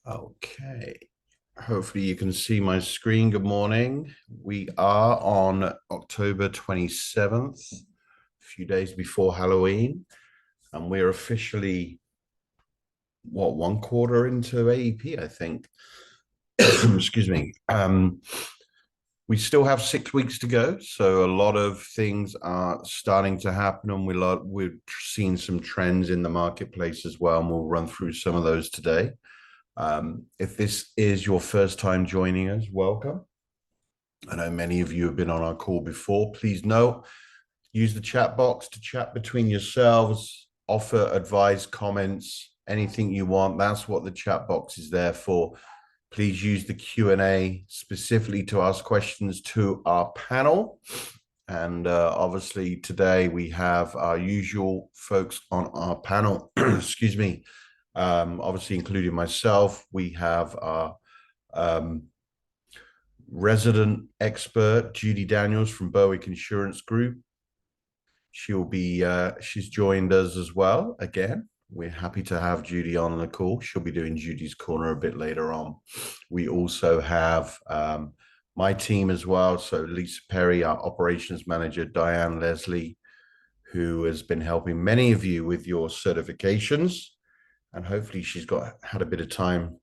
Okay. Hopefully you can see my screen. Good morning. We are on October 27th, a few days before Halloween, and we're officially, one quarter into AEP, I think. Excuse me. We still have 6 weeks to go, so a lot of things are starting to happen, and we're seeing some trends in the marketplace as well, and we'll run through some of those today. If this is your first time joining us, welcome. I know many of you have been on our call before. Please note, use the chat box to chat between yourselves, offer advice, comments, anything you want. That's what the chat box is there for. Please use the Q&A specifically to ask questions to our panel. And obviously today we have our usual folks on our panel, excuse me, obviously including myself. We have our resident expert, Judy Daniels from Berwick Insurance Group. She's joined us as well again. We're happy to have Judy on the call. She'll be doing Judy's Corner a bit later on. We also have my team as well. So Lisa Perry, our operations manager, Diane Leslie, who has been helping many of you with your certifications. And hopefully she's had a bit of time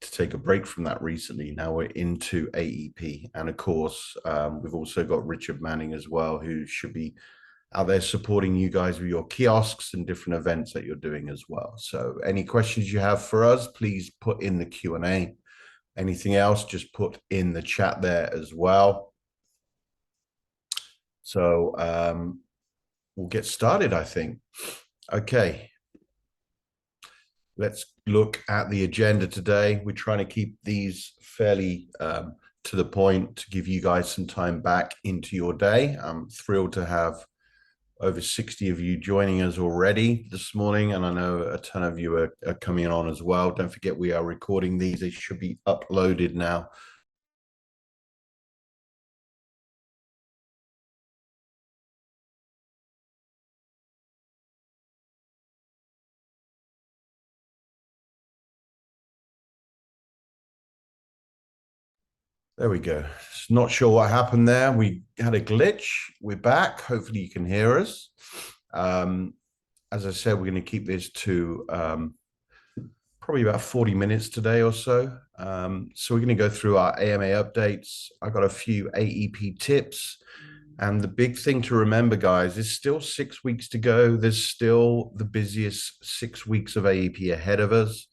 to take a break from that recently. Now we're into AEP. And of course, we've also got Richard Manning as well, who should be out there supporting you guys with your kiosks and different events that you're doing as well. So any questions you have for us, please put in the Q&A. Anything else, just put in the chat there as well. So we'll get started, I think. Okay. Let's look at the agenda today. We're trying to keep these fairly to the point to give you guys some time back into your day. I'm thrilled to have over 60 of you joining us already this morning, and I know a ton of you are coming on as well. Don't forget, we are recording these. They should be uploaded now. There we go. Not sure what happened there. We had a glitch. We're back. Hopefully you can hear us. As I said, we're going to keep this to probably about 40 minutes today or so. So we're going to go through our AMA updates. I got a few AEP tips. And the big thing to remember, guys, is still 6 weeks to go. There's still the busiest 6 weeks of AEP ahead of us.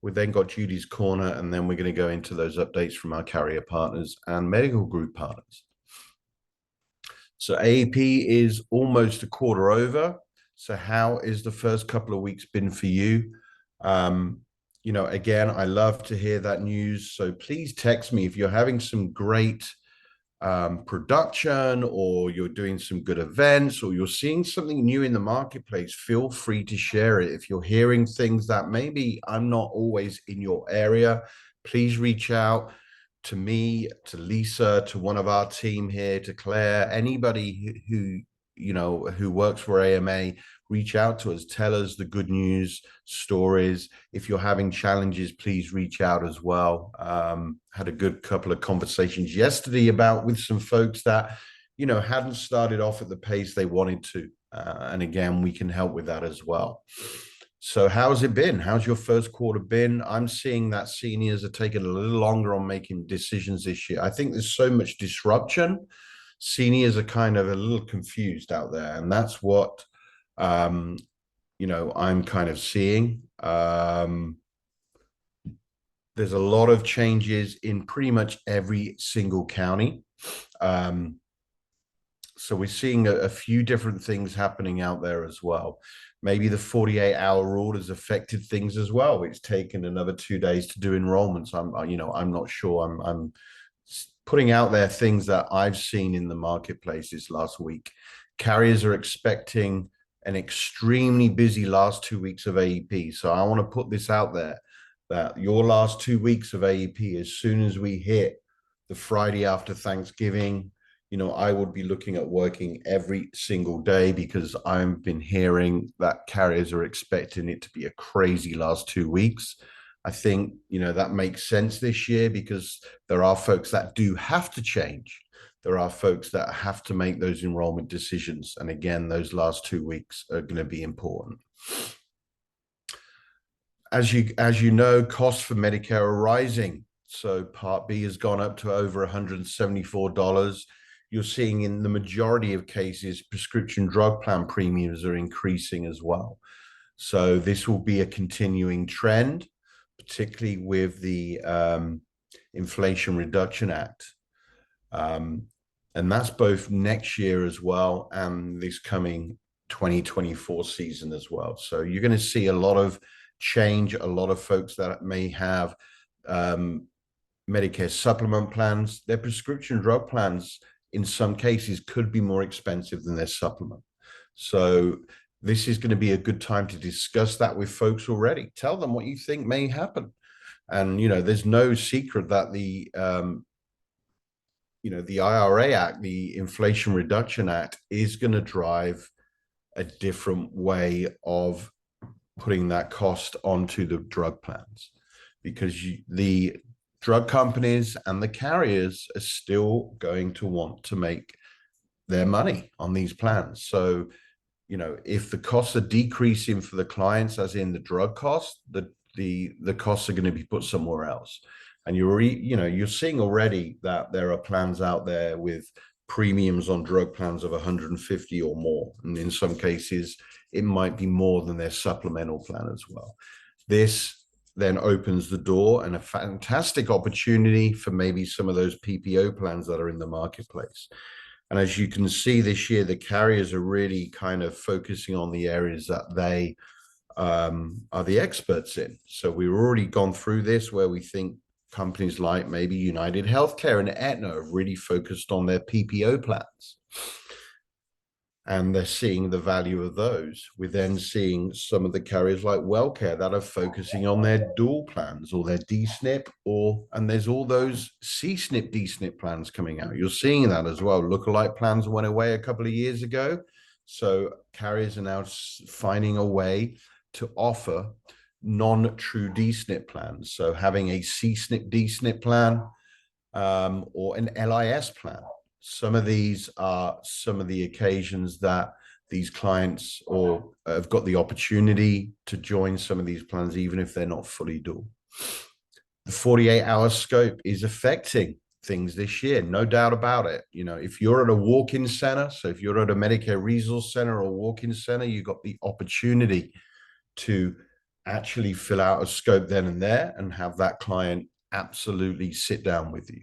We've then got Judy's Corner, and then we're going to go into those updates from our carrier partners and medical group partners. So AEP is almost a quarter over. So how is the first couple of weeks been for you? Again, I love to hear that news. So please text me if you're having some great production, or you're doing some good events, or you're seeing something new in the marketplace. Feel free to share it. If you're hearing things that maybe I'm not always in your area, please reach out to me, to Lisa, to one of our team here, to Claire, anybody who works for AMA. Reach out to us, tell us the good news stories. If you're having challenges, please reach out as well. Had a good couple of conversations yesterday with some folks that hadn't started off at the pace they wanted to, and again, we can help with that as well. So how's it been? How's your first quarter been? I'm seeing that seniors are taking a little longer on making decisions this year. I think there's so much disruption. Seniors are kind of a little confused out there, and that's what I'm kind of seeing. There's a lot of changes in pretty much every single county. So we're seeing a few different things happening out there as well. Maybe the 48-hour rule has affected things as well. It's taken another 2 days to do enrollments. I'm not sure. I'm putting out there things that I've seen in the marketplace this last week. Carriers are expecting an extremely busy last 2 weeks of AEP. So I want to put this out there that your last 2 weeks of AEP, as soon as we hit the Friday after Thanksgiving, I would be looking at working every single day, because I've been hearing that carriers are expecting it to be a crazy last 2 weeks. I think, that makes sense this year because there are folks that do have to change. There are folks that have to make those enrollment decisions. And again, those last 2 weeks are going to be important. As you know, costs for Medicare are rising. So Part B has gone up to over $174. You're seeing in the majority of cases, prescription drug plan premiums are increasing as well. So this will be a continuing trend, particularly with the Inflation Reduction Act. And that's both next year as well and this coming 2024 season as well. So you're going to see a lot of change, a lot of folks that may have Medicare supplement plans. Their prescription drug plans, in some cases, could be more expensive than their supplement. So this is going to be a good time to discuss that with folks already. Tell them what you think may happen. And, there's no secret that the IRA Act, the Inflation Reduction Act, is going to drive a different way of putting that cost onto the drug plans, because the drug companies and the carriers are still going to want to make their money on these plans. So, if the costs are decreasing for the clients, as in the drug cost, the costs are going to be put somewhere else. And you're seeing already that there are plans out there with premiums on drug plans of 150 or more. And in some cases, it might be more than their supplemental plan as well. This then opens the door and a fantastic opportunity for maybe some of those PPO plans that are in the marketplace. And as you can see this year, the carriers are really kind of focusing on the areas that they are the experts in. So we've already gone through this, where we think companies like maybe United Healthcare and Aetna have really focused on their PPO plans. And they're seeing the value of those. We're then seeing some of the carriers like WellCare that are focusing on their dual plans or their D-SNP, and there's all those C-SNP, D-SNP plans coming out. You're seeing that as well. Lookalike plans went away a couple of years ago. So carriers are now finding a way to offer non-true D-SNP plans. So having a C-SNP, D-SNP plan or an LIS plan. Some of these are some of the occasions that these clients or have got the opportunity to join some of these plans, even if they're not fully dual. The 48-hour scope is affecting things this year, no doubt about it. If you're at a walk-in center, so if you're at a Medicare resource center or walk-in center, you've got the opportunity to actually fill out a scope then and there and have that client absolutely sit down with you.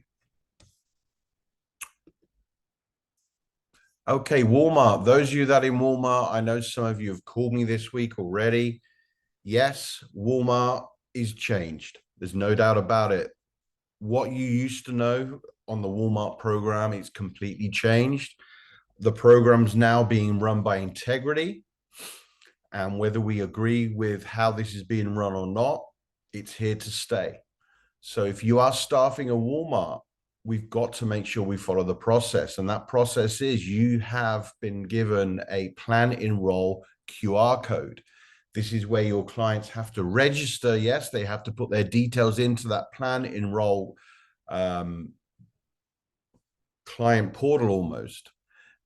Okay, Walmart. Those of you that in Walmart, I know some of you have called me this week already. Yes, Walmart is changed. There's no doubt about it. What you used to know on the Walmart program is completely changed. The program's now being run by Integrity. And whether we agree with how this is being run or not, it's here to stay. So if you are staffing a Walmart, we've got to make sure we follow the process. And that process is you have been given a plan enroll QR code. This is where your clients have to register. Yes, they have to put their details into that plan enroll client portal almost.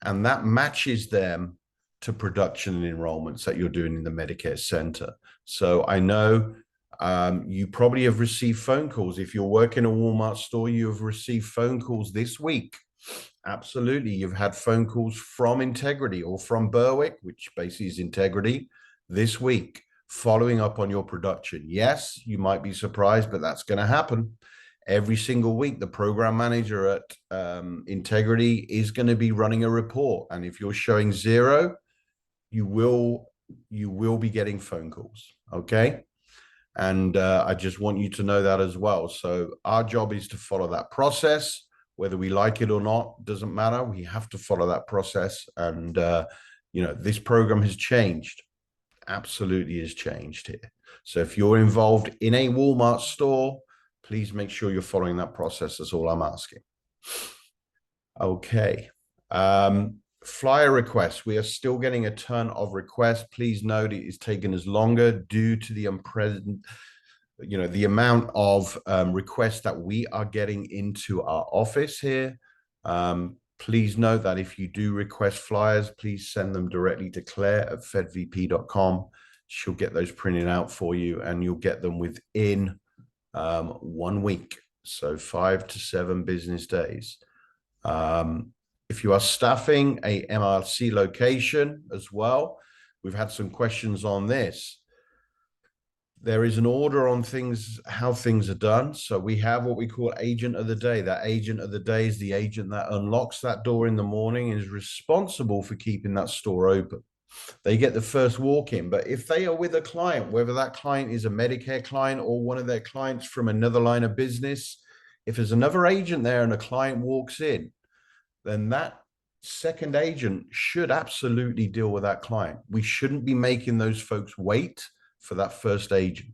And that matches them to production and enrollments that you're doing in the Medicare Center. So I know you probably have received phone calls. If you're working a Walmart store, you have received phone calls this week. Absolutely. You've had phone calls from Integrity or from Berwick, which basically is Integrity, this week, following up on your production. Yes, you might be surprised, but that's going to happen. Every single week, the program manager at Integrity is going to be running a report. And if you're showing 0, you will be getting phone calls. Okay. And I just want you to know that as well. So our job is to follow that process, whether we like it or not, doesn't matter. We have to follow that process. And, this program has changed. Absolutely has changed here. So if you're involved in a Walmart store, please make sure you're following that process. That's all I'm asking. Okay. Flyer requests. We are still getting a ton of requests. Please note it is taking us longer due to the the amount of requests that we are getting into our office here. Please note that if you do request flyers, please send them directly to Claire at fedvp.com. She'll get those printed out for you, and you'll get them within 1 week. So 5 to 7 business days. If you are staffing a MRC location as well, we've had some questions on this. There is an order on things, how things are done. So we have what we call agent of the day. That agent of the day is the agent that unlocks that door in the morning and is responsible for keeping that store open. They get the first walk in. But if they are with a client, whether that client is a Medicare client or one of their clients from another line of business, if there's another agent there and a client walks in, then that second agent should absolutely deal with that client. We shouldn't be making those folks wait for that first agent.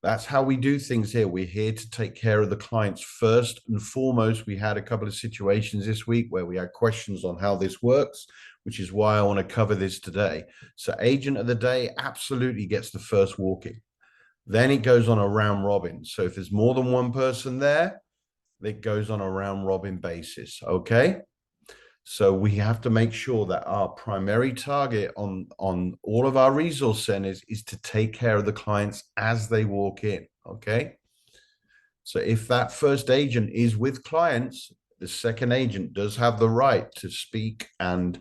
That's how we do things here. We're here to take care of the clients first and foremost. We had a couple of situations this week where we had questions on how this works, which is why I want to cover this today. So agent of the day absolutely gets the first walk-in. Then it goes on a round robin. So if there's more than one person there, it goes on a round robin basis. Okay. So we have to make sure that our primary target on all of our resource centers is to take care of the clients as they walk in. Okay. So if that first agent is with clients, the second agent does have the right to speak and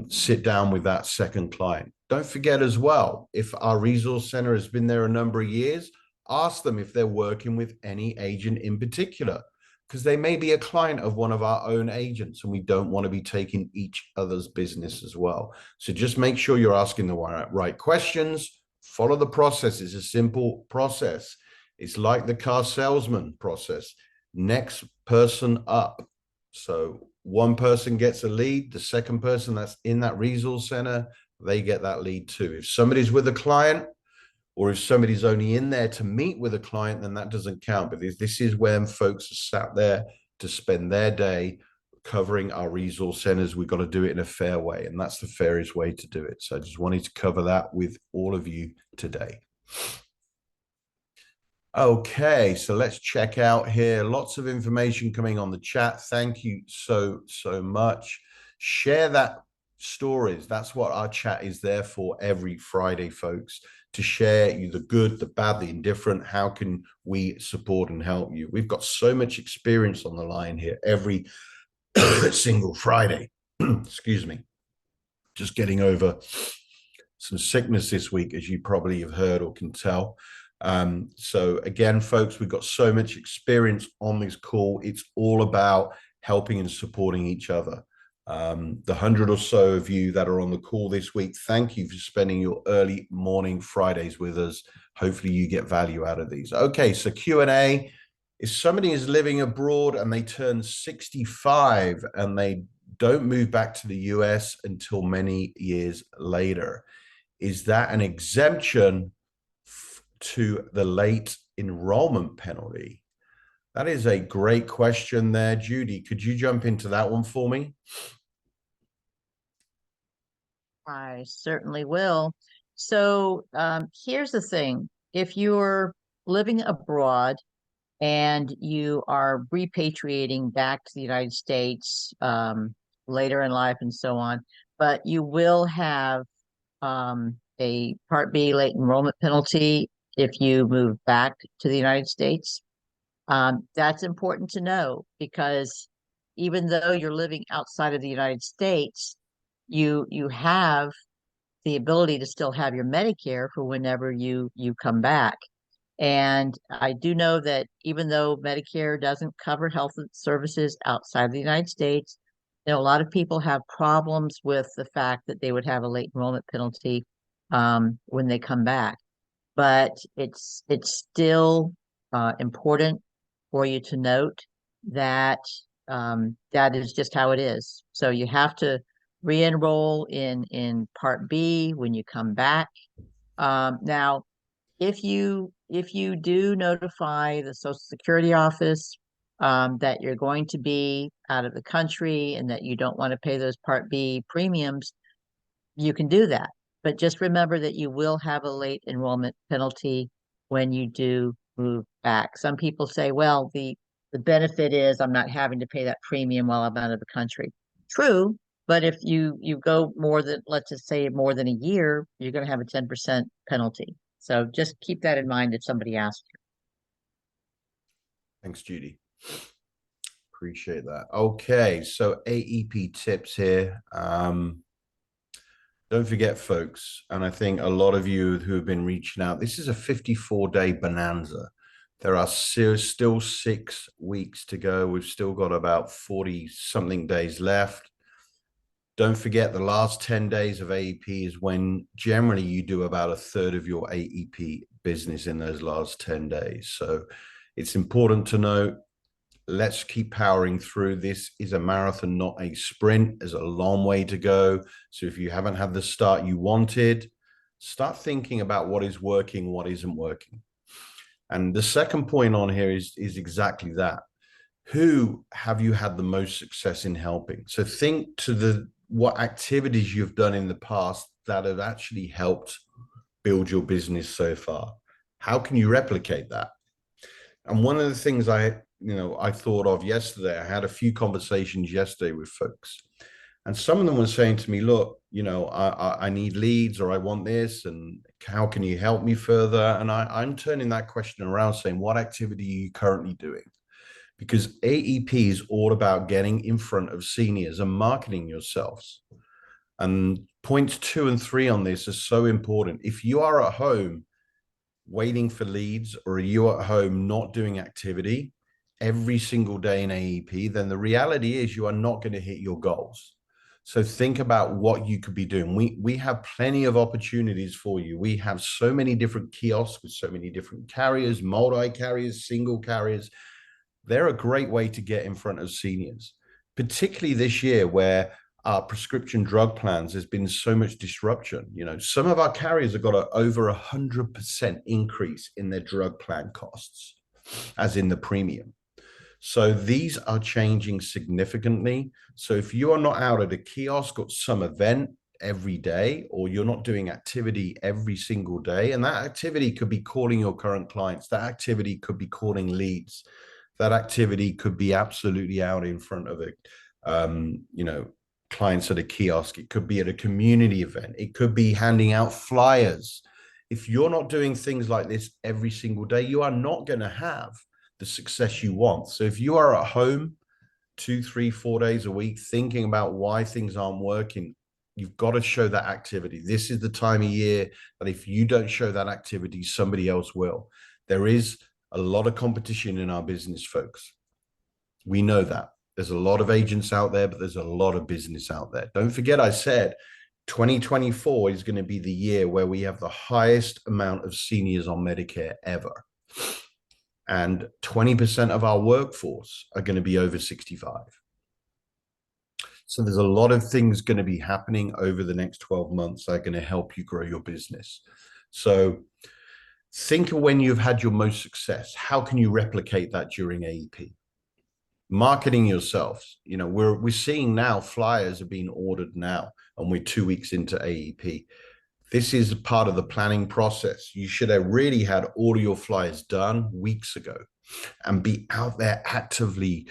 sit down with that second client. Don't forget as well, if our resource center has been there a number of years, ask them if they're working with any agent in particular, because they may be a client of one of our own agents and we don't want to be taking each other's business as well. So just make sure you're asking the right questions. Follow the process. It's a simple process. It's like the car salesman process. Next person up. So one person gets a lead, the second person that's in that resource center, they get that lead too. If somebody's with a client, or if somebody's only in there to meet with a client, then that doesn't count. But this is when folks are sat there to spend their day covering our resource centers. We've got to do it in a fair way, and that's the fairest way to do it. So I just wanted to cover that with all of you today. Okay, so let's check out here. Lots of information coming on the chat. Thank you so much. Share that stories. That's what our chat is there for every Friday, folks, to share you the good, the bad, the indifferent. How can we support and help you? We've got so much experience on the line here every single Friday. Excuse me. Just getting over some sickness this week, as you probably have heard or can tell. So again, folks, we've got so much experience on this call. It's all about helping and supporting each other. The 100 or so of you that are on the call this week, thank you for spending your early morning Fridays with us. Hopefully you get value out of these. Okay, so Q&A. If somebody is living abroad and they turn 65 and they don't move back to the US until many years later, is that an exemption to the late enrollment penalty? That is a great question there. Judy, could you jump into that one for me? I certainly will. So here's the thing. If you're living abroad and you are repatriating back to the United States later in life and so on, but you will have a Part B late enrollment penalty if you move back to the United States. That's important to know because even though you're living outside of the United States, you have the ability to still have your Medicare for whenever you come back. And I do know that even though Medicare doesn't cover health services outside the United States, you know, a lot of people have problems with the fact that they would have a late enrollment penalty when they come back. But it's still important for you to note that that is just how it is. So you have to re-enroll in Part B when you come back. Now, if you do notify the Social Security office that you're going to be out of the country and that you don't want to pay those Part B premiums, you can do that. But just remember that you will have a late enrollment penalty when you do move back. Some people say, well, the benefit is I'm not having to pay that premium while I'm out of the country. True, but if you go more than, let's just say more than a year, you're going to have a 10% penalty. So just keep that in mind if somebody asks you. Thanks, Judy. Appreciate that. Okay, so AEP tips here. Don't forget, folks, and I think a lot of you who have been reaching out, this is a 54-day bonanza. There are still 6 weeks to go. We've still got about 40-something days left. Don't forget, the last 10 days of AEP is when generally you do about a third of your AEP business in those last 10 days. So it's important to note, let's keep powering through. This is a marathon, not a sprint. There's a long way to go. So if you haven't had the start you wanted, start thinking about what is working, what isn't working. And the second point on here is exactly that. Who have you had the most success in helping? So think to what activities you've done in the past that have actually helped build your business so far. How can you replicate that? And one of the things I thought of yesterday, I had a few conversations yesterday with folks, and some of them were saying to me, look, I need leads, or I want this, and how can you help me further? And I'm turning that question around, saying, what activity are you currently doing? Because AEP is all about getting in front of seniors and marketing yourselves. And points 2 and 3 on this are so important. If you are at home waiting for leads, or are you at home not doing activity every single day in AEP, then the reality is you are not going to hit your goals. So think about what you could be doing. We have plenty of opportunities for you. We have so many different kiosks with so many different carriers, multi-carriers, single carriers. They're a great way to get in front of seniors, particularly this year where our prescription drug plans, there's been so much disruption. Some of our carriers have got over 100% increase in their drug plan costs, as in the premium. So these are changing significantly. So if you are not out at a kiosk or some event every day, or you're not doing activity every single day, and that activity could be calling your current clients, that activity could be calling leads, that activity could be absolutely out in front of it, clients at a kiosk. It could be at a community event. It could be handing out flyers. If you're not doing things like this every single day, you are not going to have the success you want. So if you are at home 2, 3, 4 days a week thinking about why things aren't working, you've got to show that activity. This is the time of year that if you don't show that activity, somebody else will. There is a lot of competition in our business, folks. We know that. There's a lot of agents out there, but there's a lot of business out there. Don't forget, I said 2024 is going to be the year where we have the highest amount of seniors on Medicare ever. And 20% of our workforce are going to be over 65. So there's a lot of things going to be happening over the next 12 months that are going to help you grow your business. So think of when you've had your most success. How can you replicate that during AEP? Marketing yourselves. We're seeing now flyers are being ordered now, and we're 2 weeks into AEP. This is part of the planning process. You should have really had all of your flyers done weeks ago and be out there actively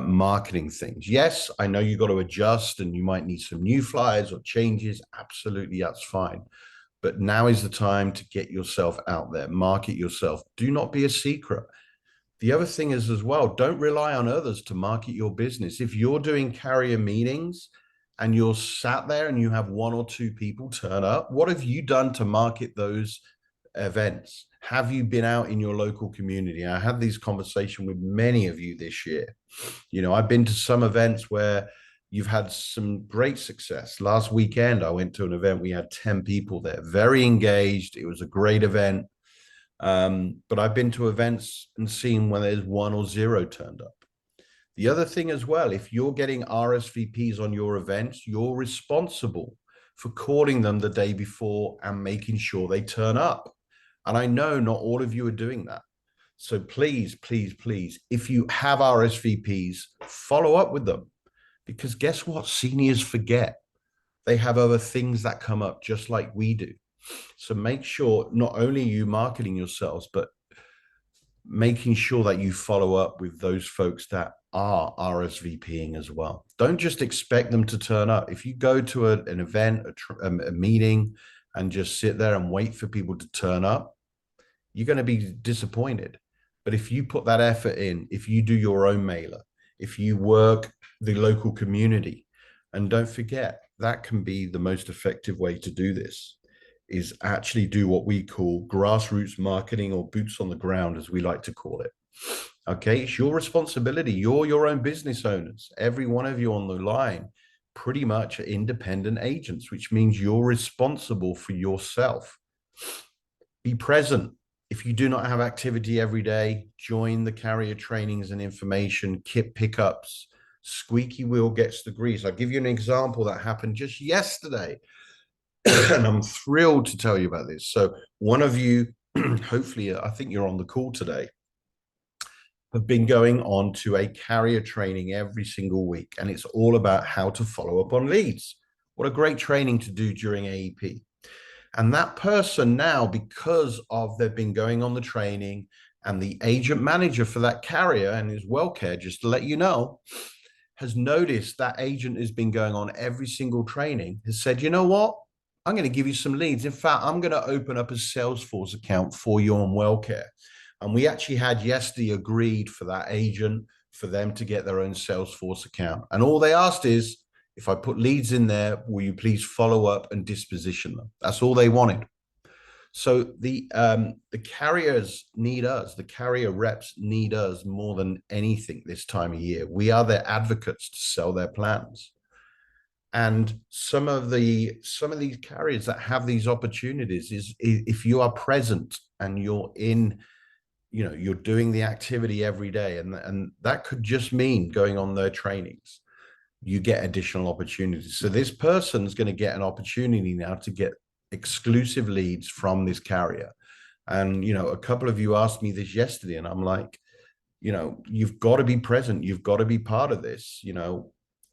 marketing things. Yes, I know you got to adjust and you might need some new flyers or changes. Absolutely, that's fine. But now is the time to get yourself out there, market yourself. Do not be a secret. The other thing is as well, don't rely on others to market your business. If you're doing carrier meetings and you're sat there and you have 1 or 2 people turn up, what have you done to market those events? Have you been out in your local community? I had these conversations with many of you this year. I've been to some events where you've had some great success. Last weekend, I went to an event. We had 10 people there, very engaged. It was a great event. But I've been to events and seen when there's 1 or 0 turned up. The other thing as well, if you're getting RSVPs on your events, you're responsible for calling them the day before and making sure they turn up. And I know not all of you are doing that. So please, please, please, if you have RSVPs, follow up with them. Because guess what? Seniors forget. They have other things that come up just like we do. So make sure not only are you marketing yourselves, but making sure that you follow up with those folks that are RSVPing as well. Don't just expect them to turn up. If you go to an event, a meeting, and just sit there and wait for people to turn up, you're going to be disappointed. But if you put that effort in, if you do your own mailer, if you work the local community, and don't forget, that can be the most effective way to do this, is actually do what we call grassroots marketing, or boots on the ground, as we like to call it. Okay, it's your responsibility. You're your own business owners. Every one of you on the line pretty much are independent agents, which means you're responsible for yourself. Be present. If you do not have activity every day, join the carrier trainings and information, kit pickups. Squeaky wheel gets the grease. I'll give you an example that happened just yesterday. And I'm thrilled to tell you about this. So one of you, hopefully, I think you're on the call today, have been going on to a carrier training every single week. And it's all about how to follow up on leads. What a great training to do during AEP. And that person now, because of they've been going on the training, and the agent manager for that carrier and his WellCare, just to let you know, has noticed that agent has been going on every single training, has said, you know what? I'm going to give you some leads. In fact, I'm going to open up a Salesforce account for you on WellCare. And we actually had yesterday agreed for that agent, for them to get their own Salesforce account. And all they asked is, if I put leads in there, will you please follow up and disposition them? That's all they wanted. So the carriers need us. The carrier reps need us more than anything this time of year. We are their advocates to sell their plans. And some of these carriers that have these opportunities is if you are present and you're in, you're doing the activity every day, and that could just mean going on their trainings, you get additional opportunities. So this person's going to get an opportunity now to get exclusive leads from this carrier. And, a couple of you asked me this yesterday, and I'm like, you've got to be present. You've got to be part of this,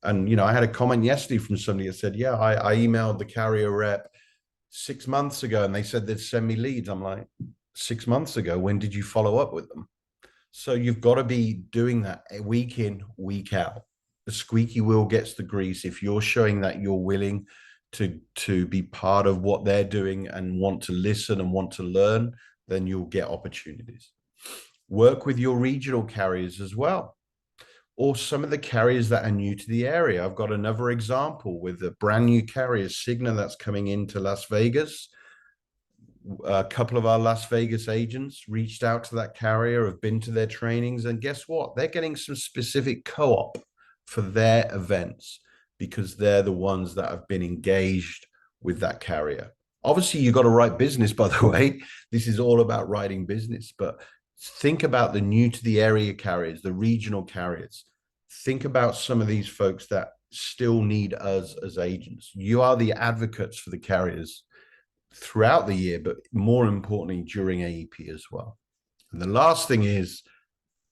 And, I had a comment yesterday from somebody that said, yeah, I emailed the carrier rep 6 months ago and they said they'd send me leads. I'm like, 6 months ago, when did you follow up with them? So you've got to be doing that week in, week out. The squeaky wheel gets the grease. If you're showing that you're willing to be part of what they're doing and want to listen and want to learn, then you'll get opportunities. Work with your regional carriers as well, or some of the carriers that are new to the area. I've got another example with a brand new carrier, Cigna, that's coming into Las Vegas. A couple of our Las Vegas agents reached out to that carrier, have been to their trainings, and guess what? They're getting some specific co-op for their events because they're the ones that have been engaged with that carrier. Obviously, you got to write business, by the way. This is all about writing business, but think about the new to the area carriers, the regional carriers. Think about some of these folks that still need us as agents. You are the advocates for the carriers throughout the year, but more importantly, during AEP as well. And the last thing is,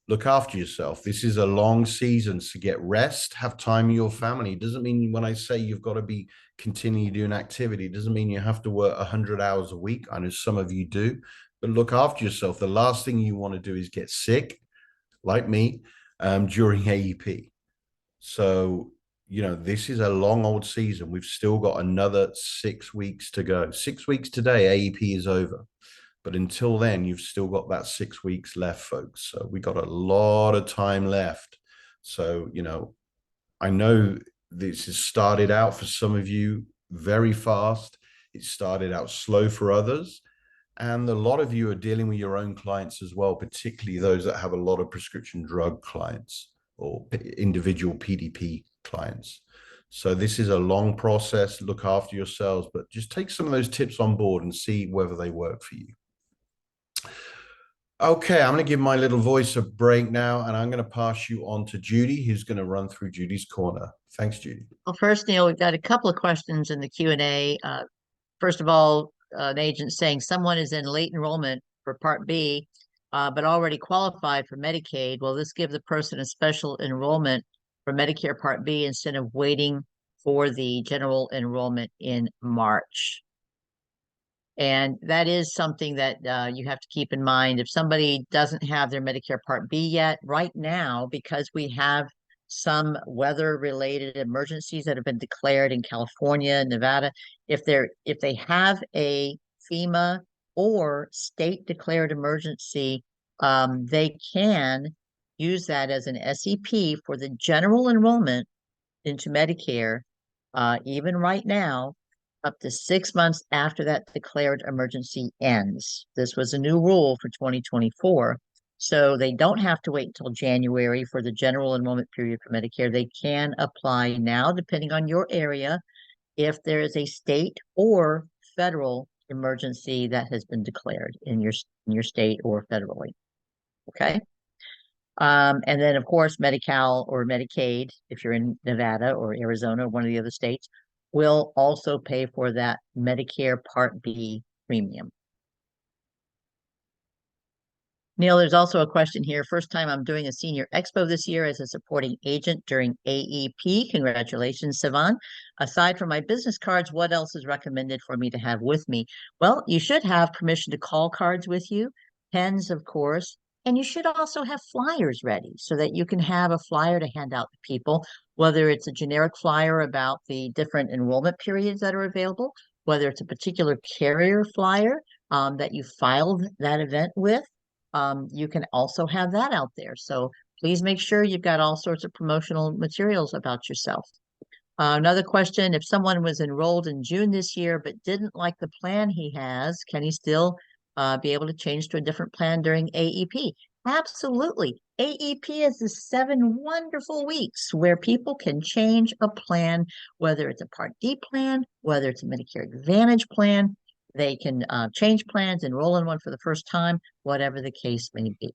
look after yourself. This is a long season, so get rest, have time with your family. It doesn't mean when I say you've got to be continue doing activity, it doesn't mean you have to work 100 hours a week. I know some of you do, but look after yourself. The last thing you want to do is get sick, like me, during AEP. So, this is a long old season. We've still got another 6 weeks to go. 6 weeks today, AEP is over. But until then, you've still got that 6 weeks left, folks. So we got a lot of time left. So, I know this has started out for some of you very fast. It started out slow for others. And a lot of you are dealing with your own clients as well, particularly those that have a lot of prescription drug clients or individual PDP clients. So this is a long process. Look after yourselves, but just take some of those tips on board and see whether they work for you. Okay, I'm going to give my little voice a break now, and I'm going to pass you on to Judy, who's going to run through Judy's corner. Thanks, Judy. Well, first, Neil, we've got a couple of questions in the Q&A. First of all, an agent saying someone is in late enrollment for Part B, but already qualified for Medicaid. Will this give the person a special enrollment for Medicare Part B instead of waiting for the general enrollment in March? And that is something that you have to keep in mind. If somebody doesn't have their Medicare Part B yet, right now, because we have some weather-related emergencies that have been declared in California, Nevada, if they have a FEMA or state declared emergency, they can use that as an SEP for the general enrollment into Medicare, even right now, up to 6 months after that declared emergency ends. This was a new rule for 2024. So they don't have to wait until January for the general enrollment period for Medicare. They can apply now, depending on your area, if there is a state or federal emergency that has been declared in your state or federally. Okay. And then, of course, Medi-Cal or Medicaid, if you're in Nevada or Arizona or one of the other states, will also pay for that Medicare Part B premium. Neil, there's also a question here. First time I'm doing a senior expo this year as a supporting agent during AEP. Congratulations, Sivan. Aside from my business cards, what else is recommended for me to have with me? Well, you should have permission to call cards with you, pens, of course, and you should also have flyers ready so that you can have a flyer to hand out to people, whether it's a generic flyer about the different enrollment periods that are available, whether it's a particular carrier flyer that you filed that event with. You can also have that out there. So please make sure you've got all sorts of promotional materials about yourself. Another question, if someone was enrolled in June this year but didn't like the plan he has, can he still be able to change to a different plan during AEP? Absolutely. AEP is the 7 wonderful weeks where people can change a plan, whether it's a Part D plan, whether it's a Medicare Advantage plan. They can change plans, enroll in one for the first time, whatever the case may be.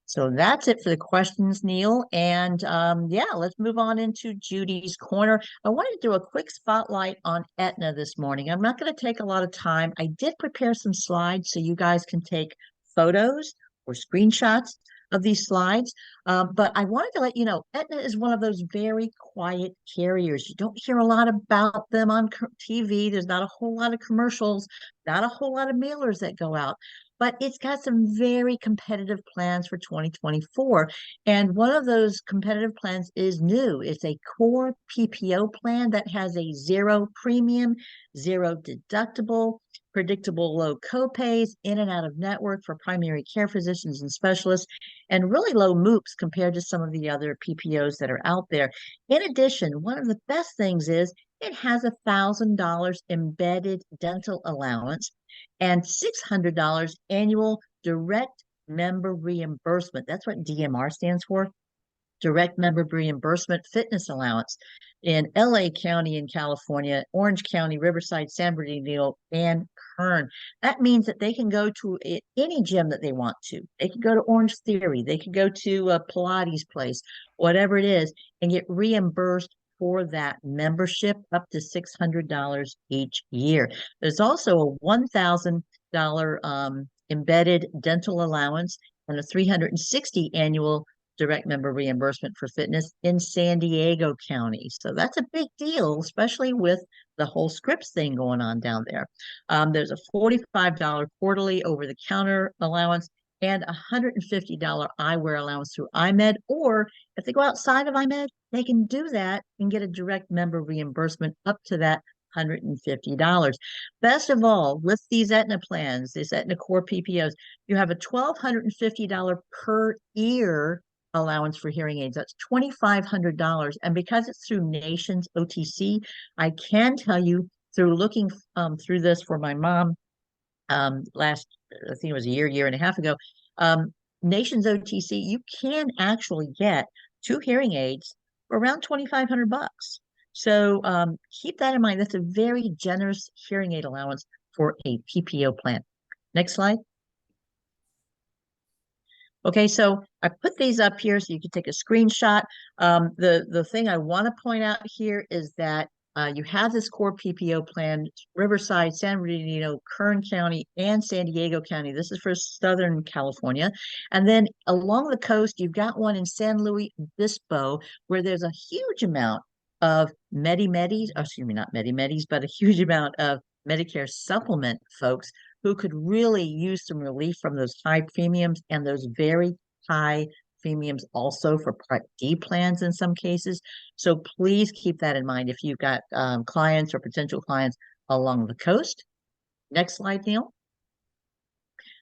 So that's it for the questions, Neil. And yeah, let's move on into Judy's Corner. I wanted to do a quick spotlight on Aetna this morning. I'm not going to take a lot of time. I did prepare some slides so you guys can take photos or screenshots of these slides. But I wanted to let you know, Aetna is one of those very quiet carriers. You don't hear a lot about them on TV. There's not a whole lot of commercials, not a whole lot of mailers that go out. But it's got some very competitive plans for 2024. And one of those competitive plans is new. It's a core PPO plan that has a 0 premium, 0 deductible, predictable low copays, in and out of network for primary care physicians and specialists, and really low MOOPs compared to some of the other PPOs that are out there. In addition, one of the best things is it has $1,000 embedded dental allowance and $600 annual direct member reimbursement. That's what DMR stands for. Direct member reimbursement fitness allowance in LA County in California, Orange County, Riverside, San Bernardino, and Kern. That means that they can go to any gym that they want to. They can go to Orange Theory. They can go to a Pilates place, whatever it is, and get reimbursed for that membership up to $600 each year. There's also a $1,000 embedded dental allowance and a $360 annual direct member reimbursement for fitness in San Diego County. So that's a big deal, especially with the whole Scripps thing going on down there. There's a $45 quarterly over-the-counter allowance and a $150 eyewear allowance through iMed, or if they go outside of iMed, they can do that and get a direct member reimbursement up to that $150. Best of all, with these Aetna plans, these Aetna Core PPOs, you have a $1,250 per ear allowance for hearing aids. That's $2,500. And because it's through Nations OTC, I can tell you through looking through this for my mom last, I think it was a year and a half ago, Nations OTC, you can actually get 2 hearing aids for around $2,500. So keep that in mind. That's a very generous hearing aid allowance for a PPO plan. Next slide. Okay, so I put these up here so you can take a screenshot. The thing I want to point out here is that you have this core PPO plan, Riverside, San Bernardino, Kern County, and San Diego County. This is for Southern California. And then along the coast, you've got one in San Luis Obispo, where there's a huge amount of Medi-Medis, excuse me, not Medi-Medis, but a huge amount of Medicare supplement folks who could really use some relief from those high premiums and those very high premiums also for Part D plans in some cases. So please keep that in mind if you've got clients or potential clients along the coast. Next slide, Neil.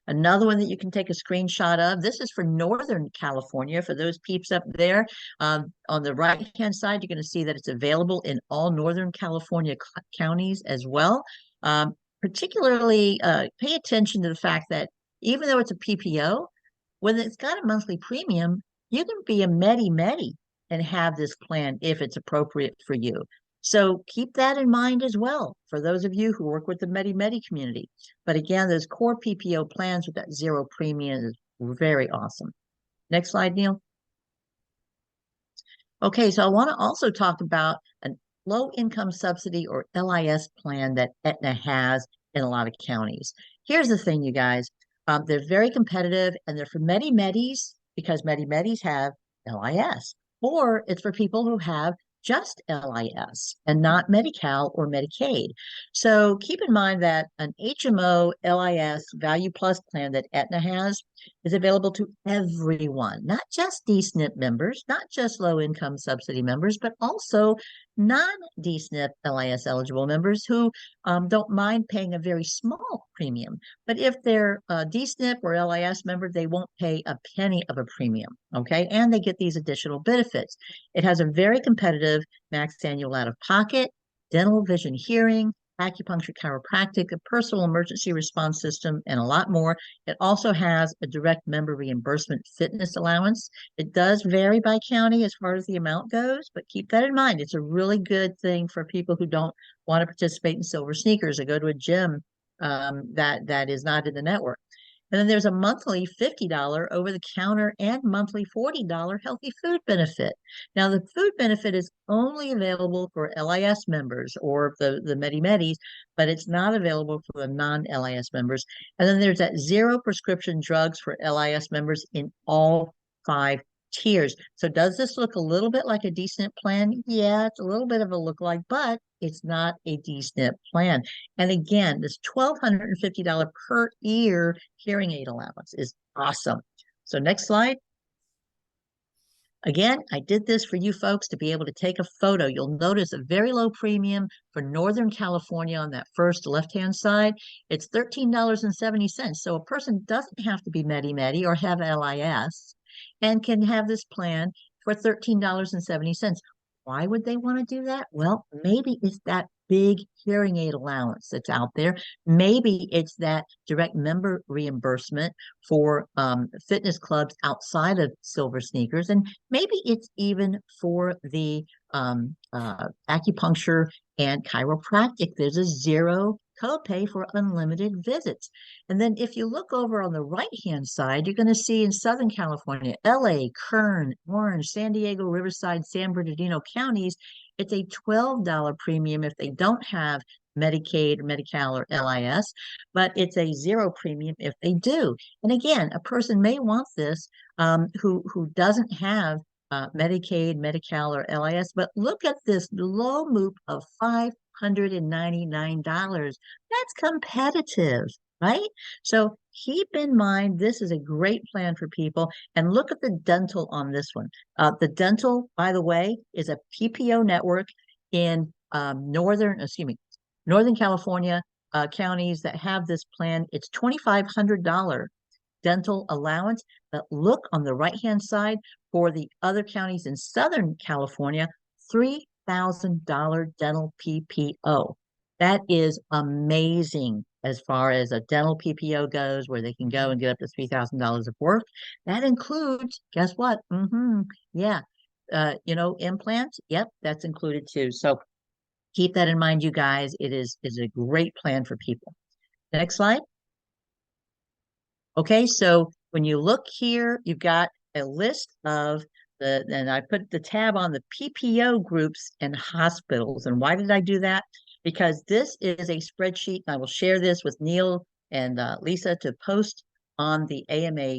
Another one that you can take a screenshot of. This is for Northern California, for those peeps up there. On the right-hand side, you're going to see that it's available in all Northern California counties as well. Particularly, pay attention to the fact that even though it's a PPO, when it's got a monthly premium, you can be a Medi-Medi and have this plan if it's appropriate for you. So keep that in mind as well for those of you who work with the Medi-Medi community. But again, those core PPO plans with that zero premium is very awesome. Next slide, Neil. Okay, so I want to also talk about a low income subsidy or LIS plan that Aetna has in a lot of counties. Here's the thing, you guys. They're very competitive and they're for Medi-Medis because Medi-Medis have LIS, or it's for people who have just LIS and not Medi-Cal or Medicaid. So keep in mind that an HMO LIS Value Plus plan that Aetna has is available to everyone, not just D-SNP members, not just low-income subsidy members, but also non-D-SNP LIS eligible members who don't mind paying a very small premium. But if they're a D-SNP or LIS member, they won't pay a penny of a premium, okay? And they get these additional benefits. It has a very competitive max annual out-of-pocket, dental, vision, hearing, acupuncture, chiropractic, a personal emergency response system, and a lot more. It also has a direct member reimbursement fitness allowance. It does vary by county as far as the amount goes, but keep that in mind. It's a really good thing for people who don't want to participate in silver sneakers or go to a gym that is not in the network. And then there's a monthly $50 over-the-counter and monthly $40 healthy food benefit. Now, the food benefit is only available for LIS members or the Medi-Medis, but it's not available for the non-LIS members. And then there's that zero prescription drugs for LIS members in all 5 tiers. So does this look a little bit like a D-SNP plan? Yeah, it's a little bit of a look-alike, but it's not a D-SNP plan. And again, this $1,250 per year hearing aid allowance is awesome. So next slide. Again, I did this for you folks to be able to take a photo. You'll notice a very low premium for Northern California on that first left-hand side. It's $13.70. So a person doesn't have to be Medi-Medi or have LIS and can have this plan for $13.70. Why would they want to do that? Well, maybe it's that big hearing aid allowance that's out there. Maybe it's that direct member reimbursement for fitness clubs outside of Silver Sneakers. And maybe it's even for the acupuncture and chiropractic. There's a zero copay for unlimited visits. And then if you look over on the right-hand side, you're going to see in Southern California, LA, Kern, Orange, San Diego, Riverside, San Bernardino counties, it's a $12 premium if they don't have Medicaid, Medi-Cal, or LIS, but it's a zero premium if they do. And again, a person may want this who doesn't have Medicaid, Medi-Cal, or LIS, but look at this low MOOP of $599. That's competitive, right? So keep in mind, this is a great plan for people. And look at the dental on this one. The dental, by the way, is a PPO network in Northern California counties that have this plan. It's $2,500 dental allowance. But look on the right-hand side for the other counties in Southern California, $3,000 dental PPO. That is amazing as far as a dental PPO goes, where they can go and get up to $3,000 of work. That includes, guess what? Yeah, implants. Yep, that's included too. So keep that in mind, you guys. It is a great plan for people. Next slide. Okay, so when you look here, you've got a list of and I put the tab on the PPO groups and hospitals. And why did I do that? Because this is a spreadsheet, and I will share this with Neil and Lisa to post on the AMA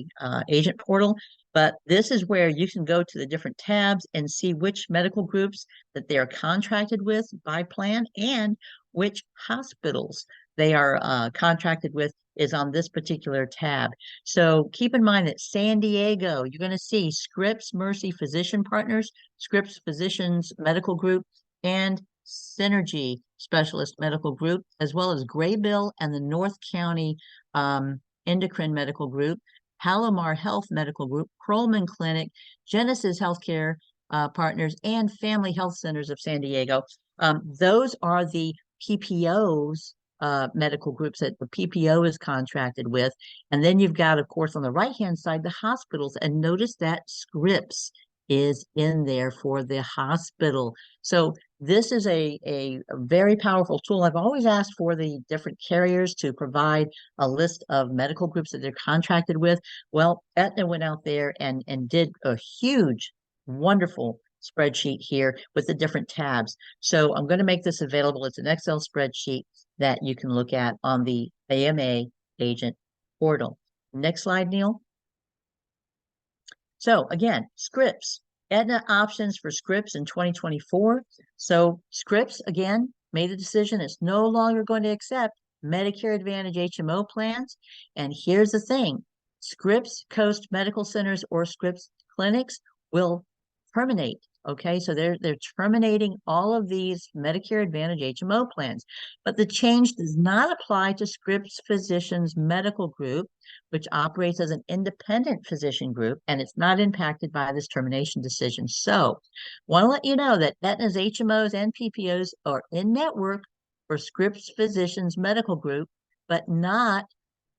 agent portal, but this is where you can go to the different tabs and see which medical groups that they are contracted with by plan and which hospitals they are contracted with is on this particular tab. So keep in mind that San Diego, you're going to see Scripps Mercy Physician Partners, Scripps Physicians Medical Group, and Synergy Specialist Medical Group, as well as Graybill and the North County Endocrine Medical Group, Palomar Health Medical Group, Krollman Clinic, Genesis Healthcare Partners, and Family Health Centers of San Diego. Those are the PPOs medical groups that the PPO is contracted with. And then you've got, of course, on the right-hand side, the hospitals. And notice that Scripps is in there for the hospital. So this is a very powerful tool. I've always asked for the different carriers to provide a list of medical groups that they're contracted with. Well, Aetna went out there and did a huge, wonderful spreadsheet here with the different tabs. So I'm going to make this available. It's an Excel spreadsheet that you can look at on the AMA agent portal. Next slide, Neil. So again, Scripps, Aetna options for Scripps in 2024. So Scripps, again, made a decision it's no longer going to accept Medicare Advantage HMO plans. And here's the thing, Scripps Coast Medical Centers or Scripps clinics will terminate. Okay, so they're terminating all of these Medicare Advantage HMO plans, but the change does not apply to Scripps Physicians Medical Group, which operates as an independent physician group, and it's not impacted by this termination decision. So, want to let you know that Aetna's HMOs and PPOs are in network for Scripps Physicians Medical Group, but not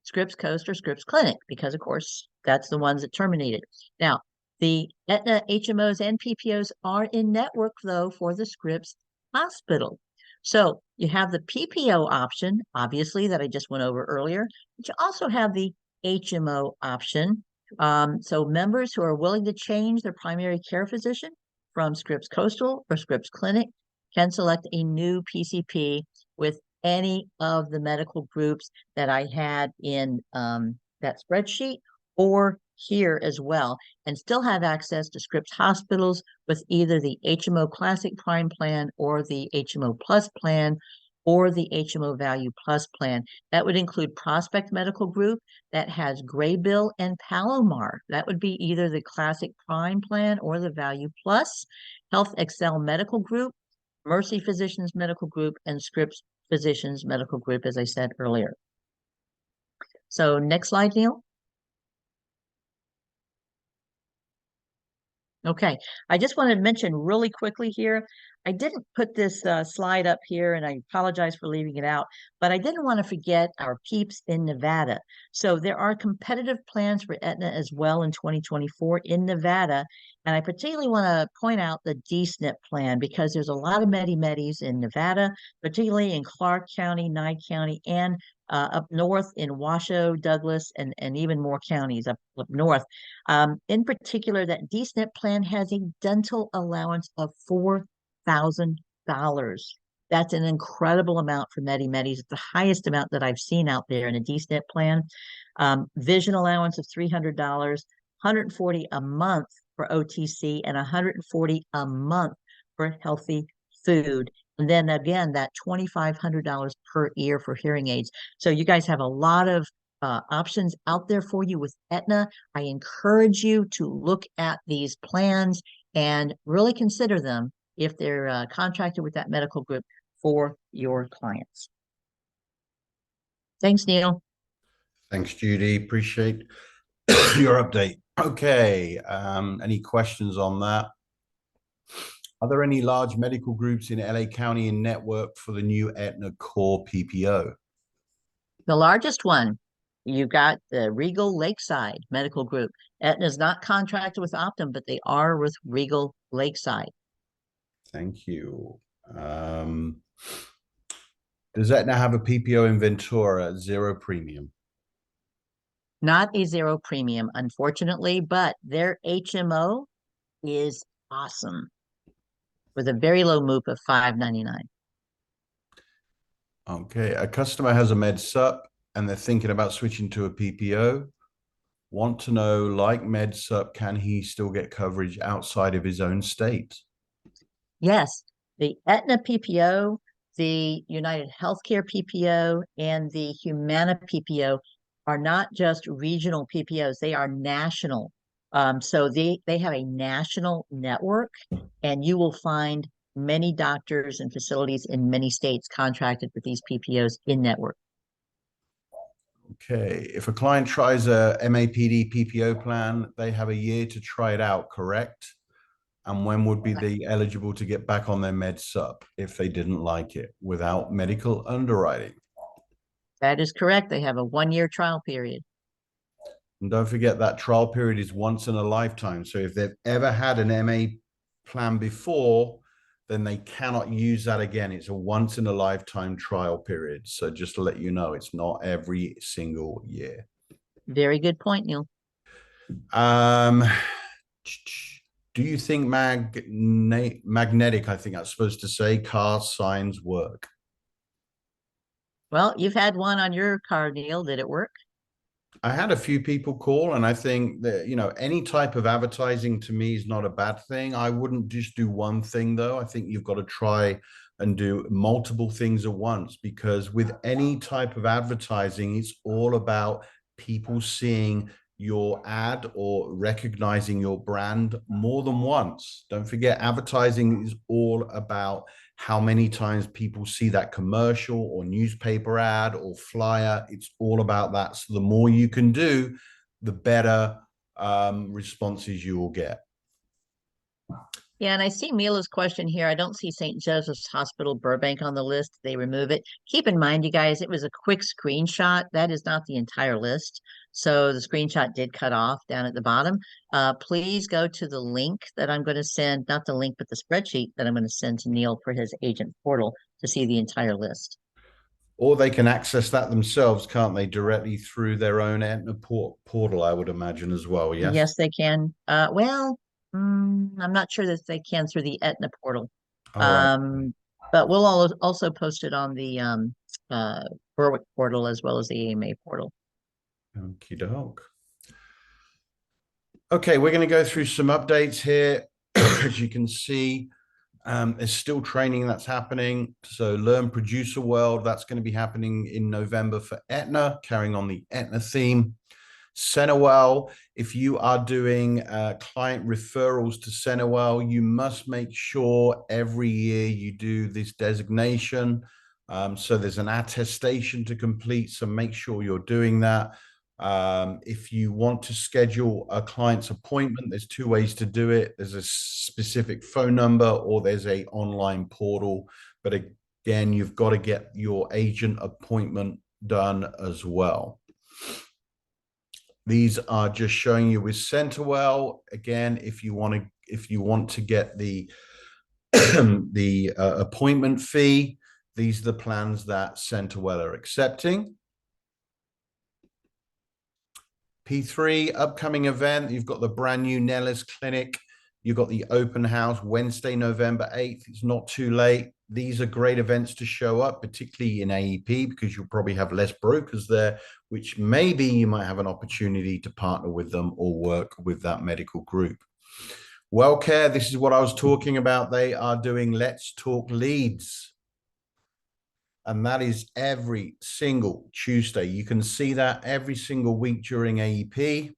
Scripps Coast or Scripps Clinic, because of course that's the ones that terminated. Now, the Aetna HMOs and PPOs are in network, though, for the Scripps Hospital. So you have the PPO option, obviously, that I just went over earlier, but you also have the HMO option. So members who are willing to change their primary care physician from Scripps Coastal or Scripps Clinic can select a new PCP with any of the medical groups that I had in that spreadsheet or here as well, and still have access to Scripps hospitals with either the HMO Classic Prime plan or the HMO Plus plan or the HMO Value Plus plan. That would include Prospect Medical Group that has Graybill and Palomar. That would be either the Classic Prime plan or the Value Plus. Health Excel Medical Group, Mercy Physicians Medical Group, and Scripps Physicians Medical Group, as I said earlier. So next slide, Neil. Okay, I just wanted to mention really quickly here, I didn't put this slide up here and I apologize for leaving it out, but I didn't want to forget our peeps in Nevada. So there are competitive plans for Aetna as well in 2024 in Nevada. And I particularly want to point out the D-SNP plan because there's a lot of Medi-Medis in Nevada, particularly in Clark County, Nye County, and up north in Washoe, Douglas, and even more counties up north. In particular, that D-SNP plan has a dental allowance of $4,000. That's an incredible amount for Medi-Medis. It's the highest amount that I've seen out there in a D-SNP plan. Vision allowance of $300, $140 a month for OTC, and $140 a month for healthy food. And then again, that $2,500 per year for hearing aids. So you guys have a lot of options out there for you with Aetna. I encourage you to look at these plans and really consider them if they're contracted with that medical group for your clients. Thanks, Neil. Thanks, Judy. Appreciate your update. Okay, any questions on that? Are there any large medical groups in LA County in network for the new Aetna Core PPO? The largest one, you've got the Regal Lakeside Medical Group. Aetna is not contracted with Optum, but they are with Regal Lakeside. Thank you. Does Aetna have a PPO in Ventura at zero premium? Not a zero premium, unfortunately, but their HMO is awesome with a very low MOOP of $5.99. Okay, a customer has a Med Sup and they're thinking about switching to a PPO. want to know, like MedSup, can he still get coverage outside of his own state? Yes, the Aetna PPO, the United Healthcare PPO, and the Humana PPO are not just regional PPOs, they are national. So they have a national network, and you will find many doctors and facilities in many states contracted with these PPOs in network. Okay, if a client tries a MAPD PPO plan, they have a year to try it out, correct? And when would be they eligible to get back on their med sup if they didn't like it without medical underwriting? That is correct. They have a 1 year trial period. And don't forget that trial period is once in a lifetime. So if they've ever had an MA plan before, then they cannot use that again. It's a once in a lifetime trial period. So just to let you know, it's not every single year. Very good point, Neil. Um, do you think magnetic, I think that's supposed to say, car signs work? Well, you've had one on your car, Neil. Did it work? I had a few people call, and I think that, any type of advertising to me is not a bad thing. I wouldn't just do one thing, though. I think you've got to try and do multiple things at once, because with any type of advertising, it's all about people seeing your ad or recognizing your brand more than once. Don't forget, advertising is all about how many times people see that commercial or newspaper ad or flyer. It's all about that. So the more you can do, the better responses you will get. Yeah, and I see Mila's question here. I don't see St. Joseph's Hospital Burbank on the list. They remove it. Keep in mind, you guys, it was a quick screenshot. That is not the entire list. So the screenshot did cut off down at the bottom. Please go to the link that I'm going to send, not the link, but the spreadsheet that I'm going to send to Neil for his agent portal to see the entire list. Or they can access that themselves, can't they, directly through their own Aetna portal, I would imagine as well. Yes. Yes, they can. I'm not sure that they can through the Aetna portal. All right. Um, but we'll also post it on the uh, Berwick portal as well as the AMA portal. Okie doke. Okay, we're going to go through some updates here. As you can see, there's still training that's happening. So Learn Producer World, that's going to be happening in November for Aetna, carrying on the Aetna theme. CenterWell, if you are doing client referrals to CenterWell, you must make sure every year you do this designation. So there's an attestation to complete, so make sure you're doing that. If you want to schedule a client's appointment, there's two ways to do it. There's a specific phone number or there's a online portal. But again, you've got to get your agent appointment done as well. These are just showing you with CenterWell. Again, if you want to get the the appointment fee, these are the plans that CenterWell are accepting. P3 upcoming event, you've got the brand new Nellis Clinic. You've got the open house Wednesday, November 8th. It's not too late. These are great events to show up, particularly in AEP, because you'll probably have less brokers there, which maybe you might have an opportunity to partner with them or work with that medical group. WellCare, this is what I was talking about. They are doing Let's Talk Leads. And that is every single Tuesday. You can see that every single week during AEP.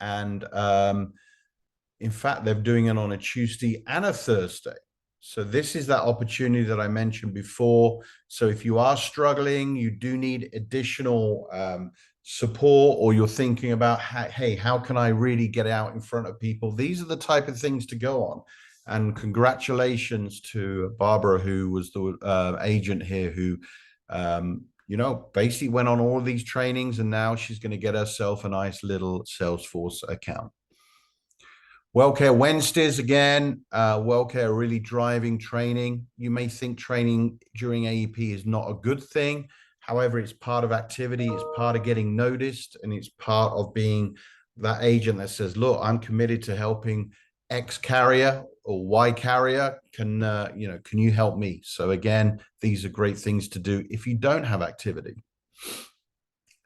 And in fact, they're doing it on a Tuesday and a Thursday. So this is that opportunity that I mentioned before. So if you are struggling, you do need additional support, or you're thinking about, hey, how can I really get out in front of people? These are the type of things to go on. And congratulations to Barbara, who was the agent here, who, basically went on all of these trainings, and now she's going to get herself a nice little Salesforce account. WellCare Wednesdays, again, WellCare really driving training. You may think training during AEP is not a good thing. However, it's part of activity, it's part of getting noticed, and it's part of being that agent that says, look, I'm committed to helping X carrier or Y carrier. Can you help me? So again, these are great things to do if you don't have activity.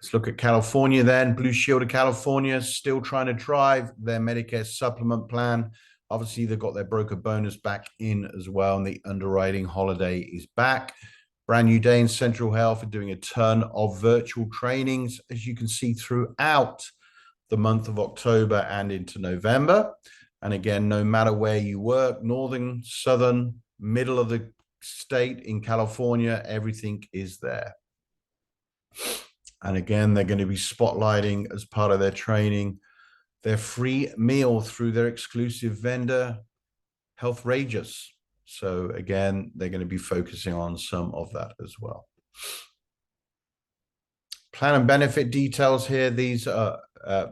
Let's look at California then. Blue Shield of California still trying to drive their Medicare supplement plan. Obviously, they've got their broker bonus back in as well, and the underwriting holiday is back. Brand new day in Central Health are doing a ton of virtual trainings, as you can see, throughout the month of October and into November. And again, no matter where you work, northern, southern, middle of the state in California, everything is there. And again, they're going to be spotlighting as part of their training their free meal through their exclusive vendor, Healthrageous. So again, they're going to be focusing on some of that as well. Plan and benefit details here. These are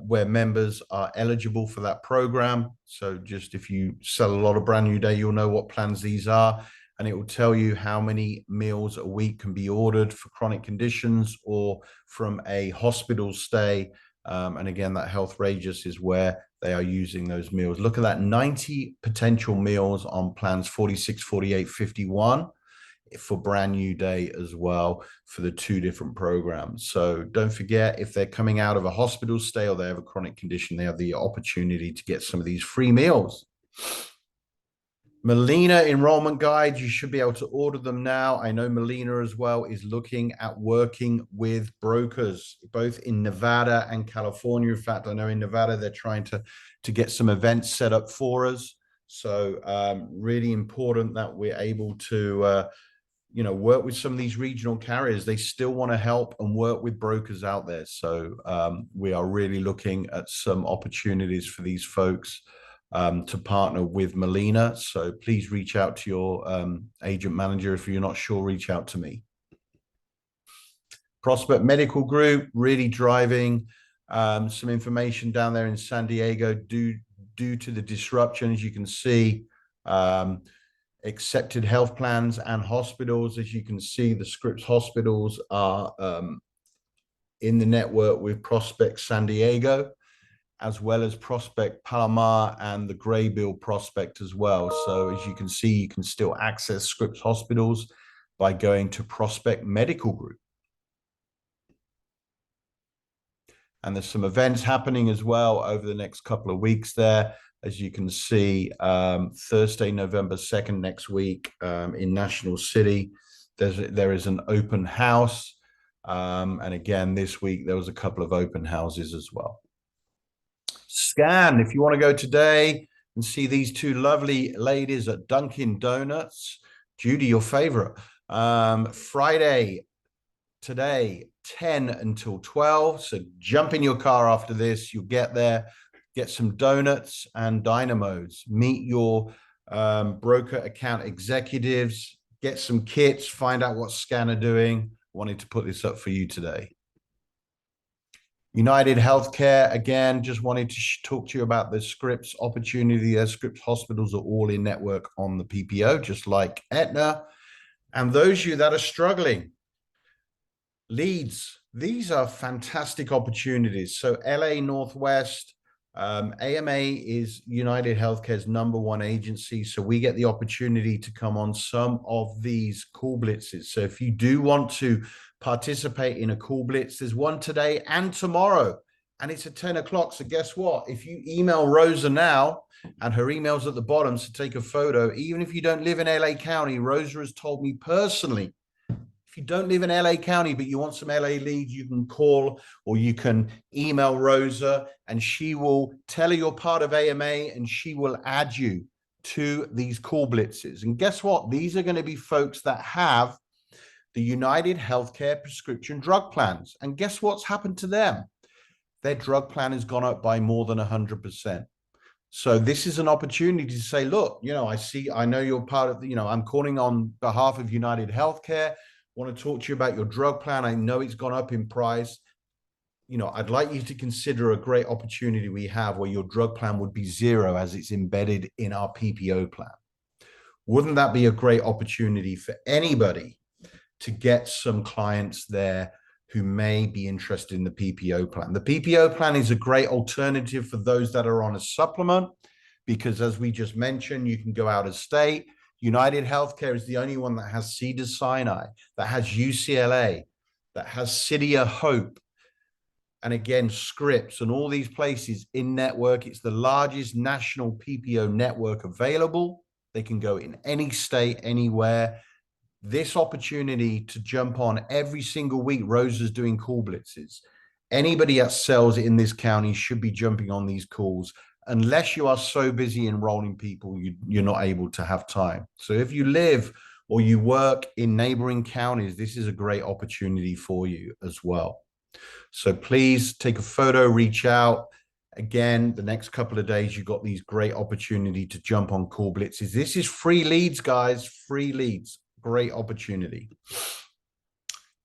where members are eligible for that program. So just if you sell a lot of Brand New Day, you'll know what plans these are. And it will tell you how many meals a week can be ordered for chronic conditions or from a hospital stay. And again, that Healthrageous is where they are using those meals. Look at that, 90 potential meals on plans 46, 48, 51 for Brand New Day as well for the two different programs. So don't forget, if they're coming out of a hospital stay or they have a chronic condition, they have the opportunity to get some of these free meals. Molina enrollment guides, you should be able to order them now. I know Molina as well is looking at working with brokers, both in Nevada and California. In fact, I know in Nevada, they're trying to get some events set up for us. So really important that we're able to, work with some of these regional carriers. They still want to help and work with brokers out there. So we are really looking at some opportunities for these folks to partner with Molina. So please reach out to your agent manager. If you're not sure, reach out to me. Prospect Medical Group really driving some information down there in San Diego due to the disruption. As you can see, accepted health plans and hospitals. As you can see, the Scripps hospitals are in the network with Prospect San Diego, as well as Prospect Palomar and the Graybill Prospect as well. So as you can see, you can still access Scripps hospitals by going to Prospect Medical Group. And there's some events happening as well over the next couple of weeks there. As you can see, Thursday, November 2nd, next week in National City, there is an open house. And again, this week, there was a couple of open houses as well. Scan, if you want to go today and see these two lovely ladies at Dunkin' Donuts. Judy, your favorite. Friday, today, 10 until 12. So jump in your car after this. You'll get there, get some donuts and dynamos. Meet your broker account executives. Get some kits. Find out what Scan are doing. Wanted to put this up for you today. United Healthcare, again, just wanted to talk to you about the Scripps opportunity. The Scripps hospitals are all in network on the PPO, just like Aetna. And those of you that are struggling, leads, these are fantastic opportunities. So LA Northwest, AMA is United Healthcare's #1 agency. So we get the opportunity to come on some of these call blitzes. So if you do want to participate in a call blitz, there's one today and tomorrow, and it's at 10 o'clock. So guess what? If you email Rosa now, and her email's at the bottom, so take a photo, even if you don't live in LA County, Rosa has told me personally, if you don't live in LA County, but you want some LA leads, you can call or you can email Rosa, and she will tell her you're part of AMA, and she will add you to these call blitzes. And guess what? These are going to be folks that have the United Healthcare prescription drug plans. And guess what's happened to them? Their drug plan has gone up by more than 100%. So this is an opportunity to say, look, I know you're part of I'm calling on behalf of United Healthcare. Want to talk to you about your drug plan. I know it's gone up in price. I'd like you to consider a great opportunity we have where your drug plan would be zero as it's embedded in our PPO plan. Wouldn't that be a great opportunity for anybody to get some clients there who may be interested in the PPO plan? The PPO plan is a great alternative for those that are on a supplement, because as we just mentioned, you can go out of state. United Healthcare is the only one that has Cedars-Sinai, that has UCLA, that has City of Hope, And again, Scripps and all these places in network. It's the largest national PPO network available. They can go in any state, anywhere. This opportunity to jump on every single week, Rosa's doing call blitzes. Anybody that sells in this county should be jumping on these calls. Unless you are so busy enrolling people, you're not able to have time. So if you live or you work in neighboring counties, this is a great opportunity for you as well. So please take a photo, reach out. Again, the next couple of days, you've got these great opportunity to jump on call blitzes. This is free leads, guys, free leads. Great opportunity.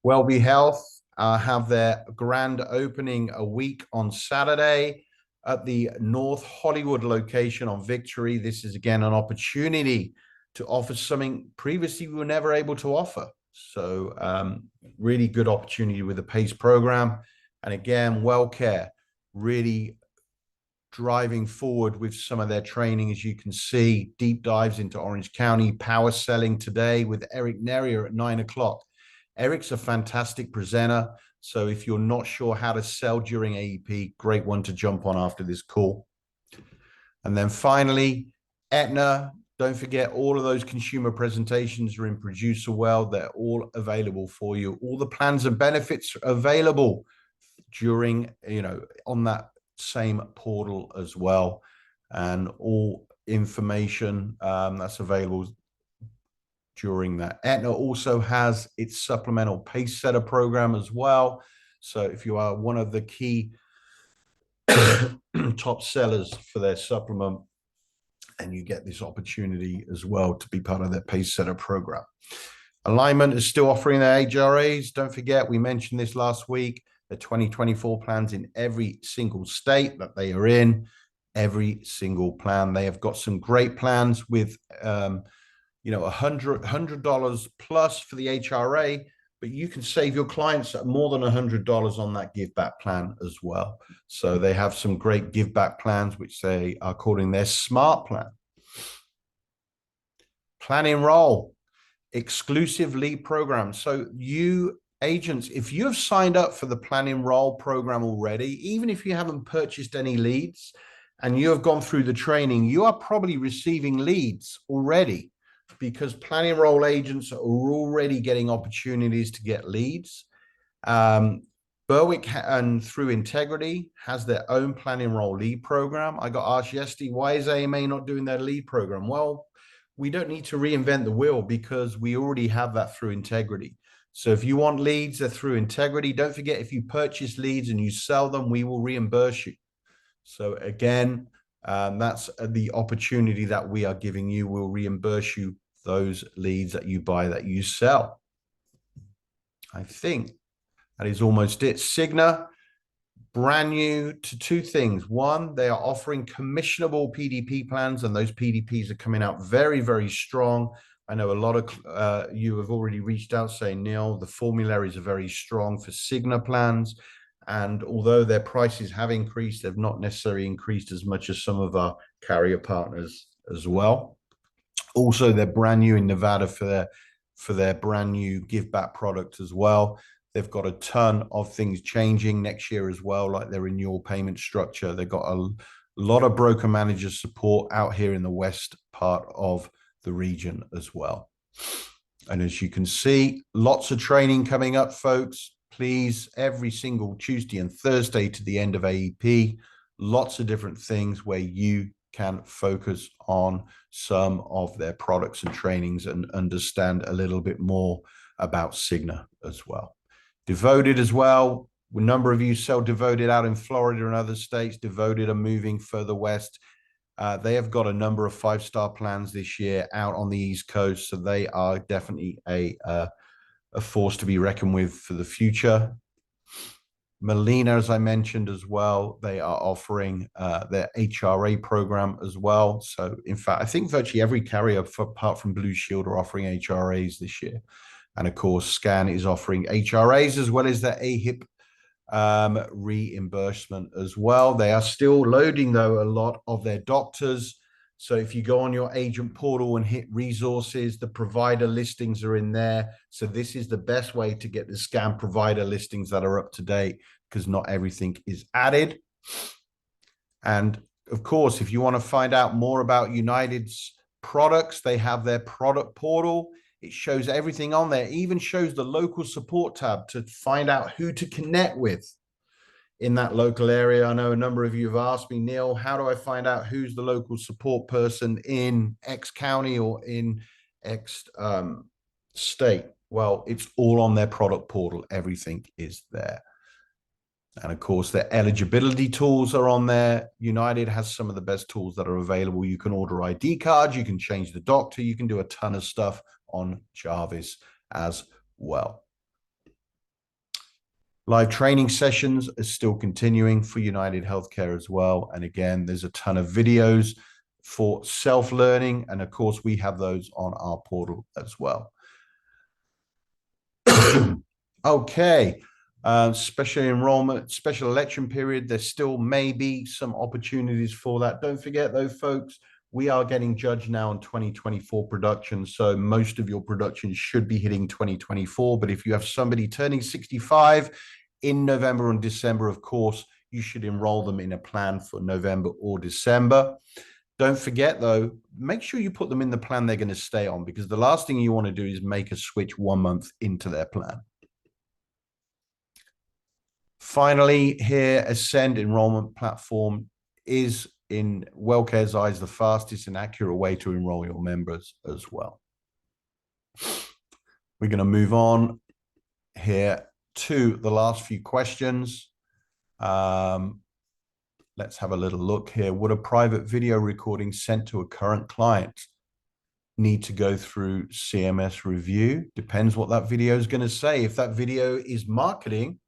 Wellbe Health have their grand opening a week on Saturday at the North Hollywood location on Victory. This is, again, an opportunity to offer something previously we were never able to offer. So really good opportunity with the PACE program. And again, WellCare really driving forward with some of their training. As you can see, deep dives into Orange County, power selling today with Eric Nerrier at 9 o'clock. Eric's a fantastic presenter. So if you're not sure how to sell during AEP, great one to jump on after this call. And then finally, Aetna. Don't forget, all of those consumer presentations are in Producer Well. They're all available for you. All the plans and benefits are available during, on that same portal as well. And all information that's available during that. Aetna also has its supplemental Pace Setter program as well. So if you are one of the key top sellers for their supplement, and you get this opportunity as well to be part of their Pace Setter program. Alignment is still offering their HRAs. Don't forget, we mentioned this last week, the 2024 plans in every single state that they are in, every single plan. They have got some great plans with, $100 plus for the HRA, but you can save your clients more than $100 on that give back plan as well. So they have some great give back plans, which they are calling their SMART plan. Plan Enroll, exclusive lead program. So you agents, if you have signed up for the Plan Enroll program already, even if you haven't purchased any leads and you have gone through the training, you are probably receiving leads already, because Plan Enroll agents are already getting opportunities to get leads. Berwick and through Integrity has their own Plan Enroll lead program. I got asked yesterday, why is AMA not doing their lead program? Well, we don't need to reinvent the wheel because we already have that through Integrity. So if you want leads, they're through Integrity. Don't forget, if you purchase leads and you sell them, we will reimburse you. So again, that's the opportunity that we are giving you. We'll reimburse you those leads that you buy, that you sell. I think that is almost it. Cigna, brand new to two things. One, they are offering commissionable PDP plans, and those PDPs are coming out very, very strong. I know a lot of you have already reached out saying, Neil, the formularies are very strong for Cigna plans. And although their prices have increased, they've not necessarily increased as much as some of our carrier partners as well. Also, they're brand new in Nevada for their brand new give back product as well. They've got a ton of things changing next year as well, like their renewal payment structure. They've got a lot of broker manager support out here in the west part of the region as well. And as you can see, lots of training coming up, folks. Please, every single Tuesday and Thursday to the end of AEP, lots of different things where you can focus on some of their products and trainings and understand a little bit more about Cigna as well. Devoted as well. A number of you sell Devoted out in Florida and other states. Devoted are moving further west. They have got a number of 5-star plans this year out on the East Coast. So they are definitely a force to be reckoned with for the future. Molina, as I mentioned as well, they are offering their HRA program as well. So in fact, I think virtually every carrier apart from Blue Shield are offering HRAs this year. And of course, Scan is offering HRAs as well as their AHIP reimbursement as well. They are still loading, though, a lot of their doctors So if you go on your agent portal and hit resources, the provider listings are in there. So this is the best way to get the scan provider listings that are up to date, because not everything is added. And of course, if you want to find out more about United's products, they have their product portal. It shows everything on there, it even shows the local support tab to find out who to connect with in that local area. I know a number of you have asked me, Neil, how do I find out who's the local support person in X county or in X state? Well, it's all on their product portal. Everything is there. And of course, their eligibility tools are on there. United has some of the best tools that are available. You can order ID cards, you can change the doctor, you can do a ton of stuff on Jarvis as well. Live training sessions are still continuing for United Healthcare as well. And again, there's a ton of videos for self-learning. And of course, we have those on our portal as well. Okay. Special enrollment, special election period. There still may be some opportunities for that. Don't forget though, folks, we are getting judged now on 2024 production. So most of your productions should be hitting 2024. But if you have somebody turning 65 in November and December, of course, you should enroll them in a plan for November or December. Don't forget though, make sure you put them in the plan they're going to stay on, because the last thing you want to do is make a switch 1 month into their plan. Finally, here, Ascend enrollment platform is, in WellCare's eyes, the fastest and accurate way to enroll your members as well. We're going to move on here to the last few questions. Let's have a little look here. Would a private video recording sent to a current client need to go through CMS review? Depends what that video is going to say. If that video is marketing,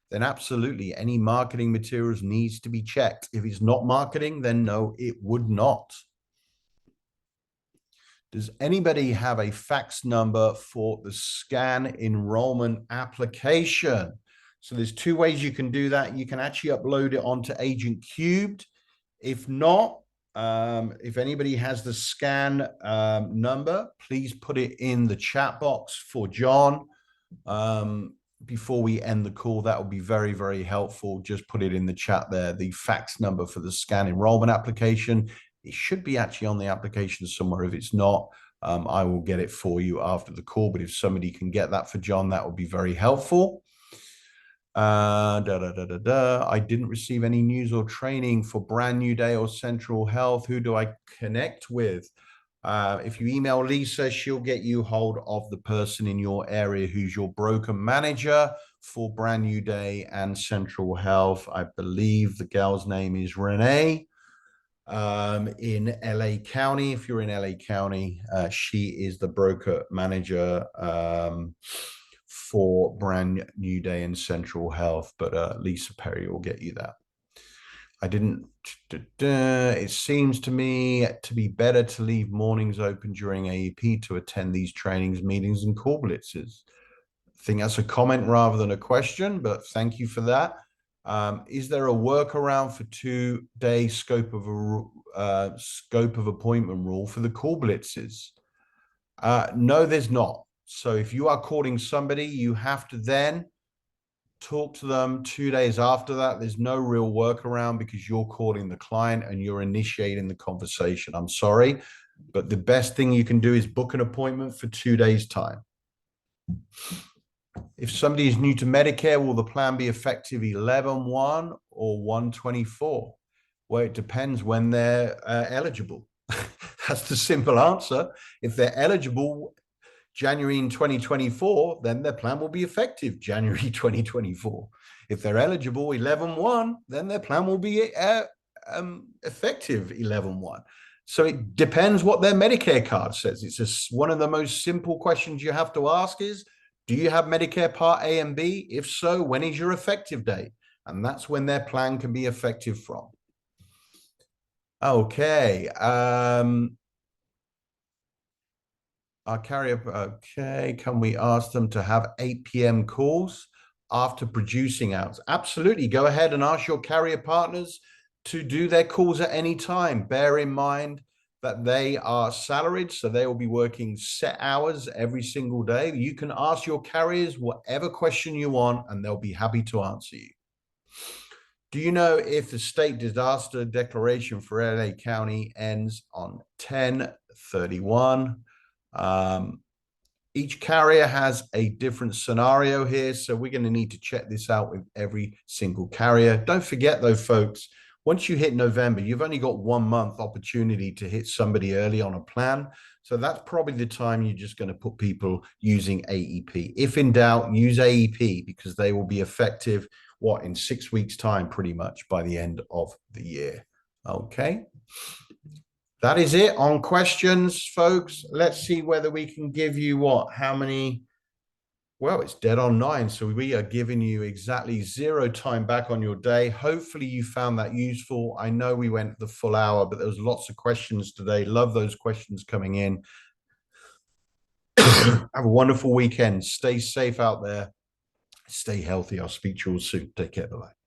then absolutely any marketing materials needs to be checked. If it's not marketing, then no, it would not. Does anybody have a fax number for the scan enrollment application? So there's 2 ways you can do that. You can actually upload it onto Agent Cubed. If not, if anybody has the scan number, please put it in the chat box for John. Before we end the call, that would be very, very helpful. Just put it in the chat there, the fax number for the scan enrollment application. It should be actually on the application somewhere. If it's not, I will get it for you after the call. But if somebody can get that for John, that would be very helpful. I didn't receive any news or training for Brand New Day or Central Health. Who do I connect with? If you email Lisa, she'll get you hold of the person in your area who's your broker manager for Brand New Day and Central Health. I believe the girl's name is Renee in LA County. If you're in LA County, she is the broker manager for Brand New Day and Central Health, but Lisa Perry will get you that. It seems to me to be better to leave mornings open during AEP to attend these trainings, meetings, and call blitzes. I think that's a comment rather than a question, but thank you for that. Is there a workaround for 2-day scope of appointment rule for the call blitzes? No, there's not. So if you are calling somebody, you have to then talk to them 2 days after that. There's no real workaround because you're calling the client and you're initiating the conversation. I'm sorry, but the best thing you can do is book an appointment for 2 days' time. If somebody is new to Medicare, will the plan be effective 11/1 or 1/24? Well, it depends when they're eligible. That's the simple answer. If they're eligible January in 2024, then their plan will be effective January 2024. If they're eligible 11/1, then their plan will be effective 11/1. So it depends what their Medicare card says. It's one of the most simple questions you have to ask is, do you have Medicare Part A and B? If so, when is your effective date? And that's when their plan can be effective from. Okay. Our carrier, okay, can we ask them to have 8 p.m. calls after producing hours? Absolutely. Go ahead and ask your carrier partners to do their calls at any time. Bear in mind that they are salaried, so they will be working set hours every single day. You can ask your carriers whatever question you want, and they'll be happy to answer you. Do you know if the state disaster declaration for LA County ends on 10/31? Each carrier has a different scenario here, so we're going to need to check this out with every single carrier. Don't forget though, folks, once you hit November, you've only got 1 month opportunity to hit somebody early on a plan. So that's probably the time you're just going to put people using AEP. If in doubt, use AEP because they will be effective, in 6 weeks' time, pretty much by the end of the year. Okay. That is it on questions, folks. Let's see whether we can give you how many. Well, it's dead on 9. So we are giving you exactly 0 time back on your day. Hopefully you found that useful. I know we went the full hour, but there was lots of questions today. Love those questions coming in. Have a wonderful weekend. Stay safe out there. Stay healthy. I'll speak to you all soon. Take care. Bye-bye.